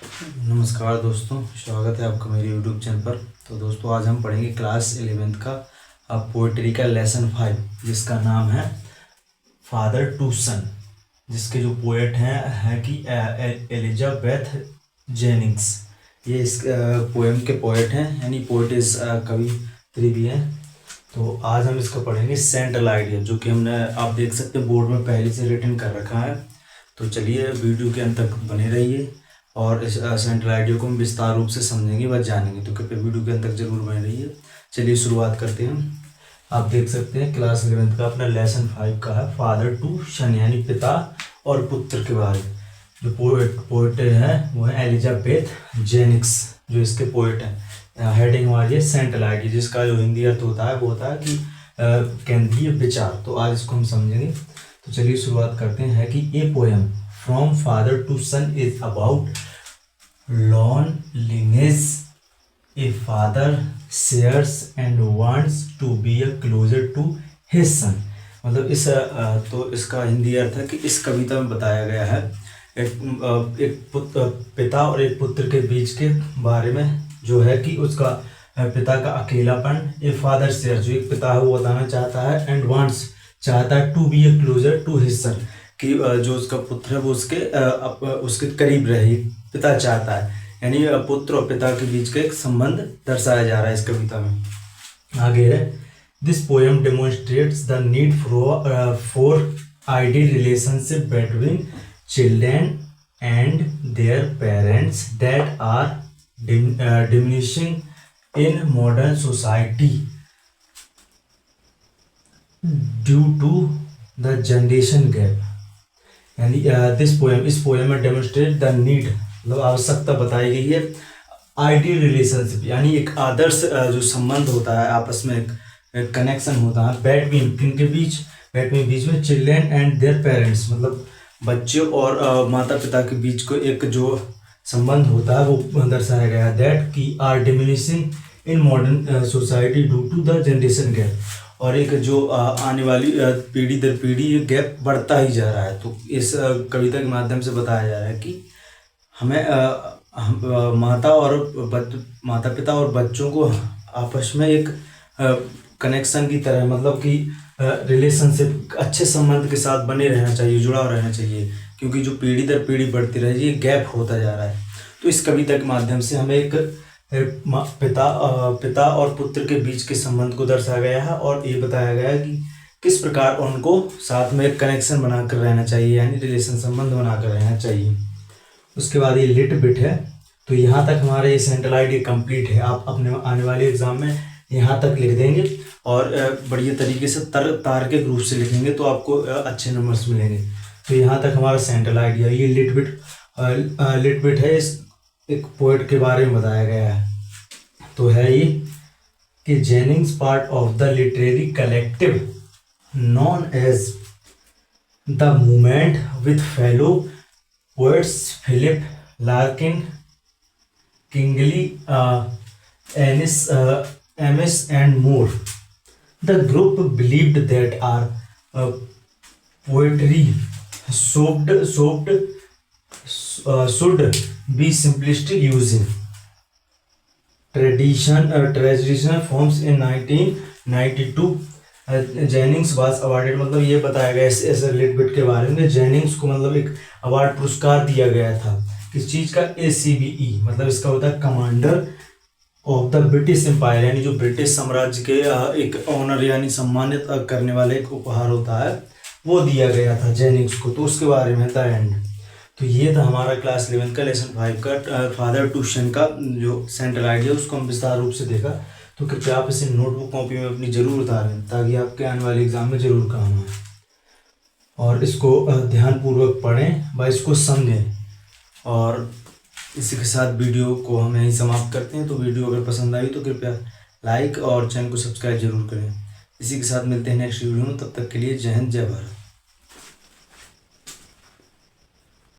नमस्कार दोस्तों, स्वागत है आपका मेरे YouTube चैनल पर। तो दोस्तों आज हम पढ़ेंगे क्लास 11th का पोइट्री का लेसन 5, जिसका नाम है फादर टू सन, जिसके जो पोएट हैं है कि एलिजाबेथ जेनिंग्स। ये इस पोएम के पोएट हैं, यानी पोएटिस कवित्री भी हैं। तो आज हम इसको पढ़ेंगे सेंट्रल आइडिया, जो कि हमने आप देख सकते हैं बोर्ड में पहले से रिटन कर रखा है। तो चलिए वीडियो के अंत तक बने रहिए और इस सेंट्रल आइडिया को हम विस्तार रूप से समझेंगे व जानेंगे। तो कृपया वीडियो के अंत तक जरूर बने रहिए। चलिए शुरुआत करते हैं। आप देख सकते हैं क्लास 11th का अपना लेसन 5 का है फादर टू सन, यानी पिता और पुत्र के बारे। जो पोएट है वो है एलिजाबेथ जेनिंग्स, जो इसके पोएट हैं। हेडिंग हमारी है सेंट्रल आइडिया, जिसका जो हिंदी अर्थ होता है वो होता है कि केंद्रीय विचार। तो आज इसको हम समझेंगे। तो चलिए शुरुआत करते हैं कि a poem from father to son is about loneliness. A father shares and wants to be closer to his son. मतलब इस तो इसका हिंदी अर्थ है कि इस कविता में बताया गया है एक पिता और एक पुत्र के बीच के बारे में, जो है कि उसका पिता का अकेलापन। ए फादर शेयर, जो एक पिता है वो बताना चाहता है, एंड वांट्स चाहता है, to be closer to his son, कि जो उसका पुत्र है वो उसके करीब रहे। पिता चाहता है, यानी पुत्र और पिता के बीच का एक संबंध दर्शाया जा रहा है इस कविता में। आगे है, this poem demonstrates the need for ideal relationship between children and their parents that are diminishing in modern society due to the generation gap. यानी दिस पोएम, इस पोएम में डेमोन्स्ट्रेट द नीड, मतलब आवश्यकता बताई गई है आइडियल रिलेशनशिप, यानी एक आदर्श जो संबंध होता है, आपस में एक कनेक्शन होता है बिटवीन, किनके बीच, बीच में चिल्ड्रन एंड देयर पेरेंट्स, मतलब बच्चे और माता पिता के बीच को एक जो संबंध होता है वो दर्शाया गया है। दैट की are diminishing in modern society due to the generation gap, और एक जो आने वाली पीढ़ी दर पीढ़ी ये गैप बढ़ता ही जा रहा है। तो इस कविता के माध्यम से बताया जा रहा है कि हमें माता पिता और बच्चों को आपस में एक कनेक्शन की तरह, मतलब कि रिलेशनशिप अच्छे संबंध के साथ बने रहना चाहिए, जुड़ा रहना चाहिए, क्योंकि जो पीढ़ी दर पीढ़ी बढ़ती रही ये गैप होता जा रहा है। तो इस कविता के माध्यम से हमें एक पिता और पुत्र के बीच के संबंध को दर्शाया गया है, और ये बताया गया है कि किस प्रकार उनको साथ में एक कनेक्शन बनाकर रहना चाहिए, यानी रिलेशन संबंध बनाकर रहना चाहिए। उसके बाद ये लिट बिट है। तो यहाँ तक हमारा ये सेंट्रल आइडिया कंप्लीट है। आप अपने आने वाले एग्जाम में यहाँ तक लिख देंगे और बढ़िया तरीके से तार्किक रूप से लिखेंगे तो आपको अच्छे नंबर्स मिलेंगे। तो यहाँ तक हमारा सेंट्रल आइडिया। ये लिट बिट है, इस एक पोएट के बारे में बताया गया है। तो है ये कि Jennings part of the literary collective known as the movement with fellow poets Philip Larkin, Kingsley, Amis and more. The group believed that are poetry should be simplistic using traditional forms in 1992. Jennings was awarded, मतलब ये बताया गया इस lit bit के बारे में। Jennings को मतलब एक अवार्ड पुरस्कार दिया गया था, किस चीज़ का, ACBE, मतलब इसका होता है commander of the British Empire, यानी जो ब्रिटिश साम्राज्य के एक ऑनर यानी सम्मानित करने वाले एक उपहार होता है वो दिया गया था जेनिंग्स को। तो उसके बारे में था एंड। तो ये था हमारा क्लास 11 का लेसन 5 का फादर टू सन का जो सेंट्रल आइडिया, उसको हम विस्तार रूप से देखा। तो कृपया आप इसे नोटबुक कॉपी में अपनी जरूर उतारें, ताकि आपके आने वाले एग्जाम में जरूर काम आए, और इसको ध्यानपूर्वक पढ़ें व इसको समझें। और इसी के साथ वीडियो को हम यहीं समाप्त करते हैं। तो वीडियो अगर पसंद आई तो कृपया लाइक और चैनल को सब्सक्राइब जरूर करें। इसी के साथ मिलते हैं नेक्स्ट वीडियो में। तब तक के लिए जय हिंद, जय भारत।